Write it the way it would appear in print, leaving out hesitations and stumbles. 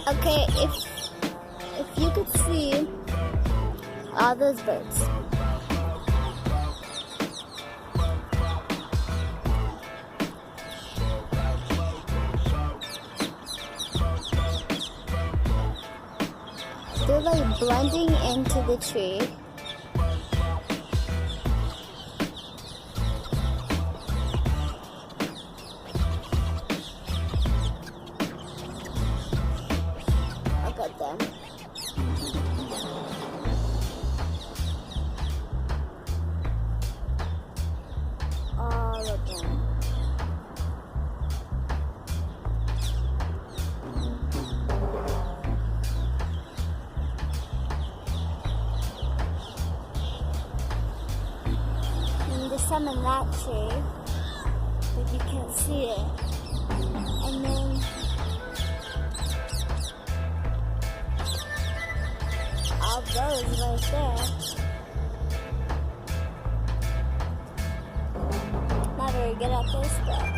Okay, if you could see all those birds. They're like blending into the tree. Look at them. All of them. And there's some in that tree, but you can't see it. And then all those right there. Not very good at this, but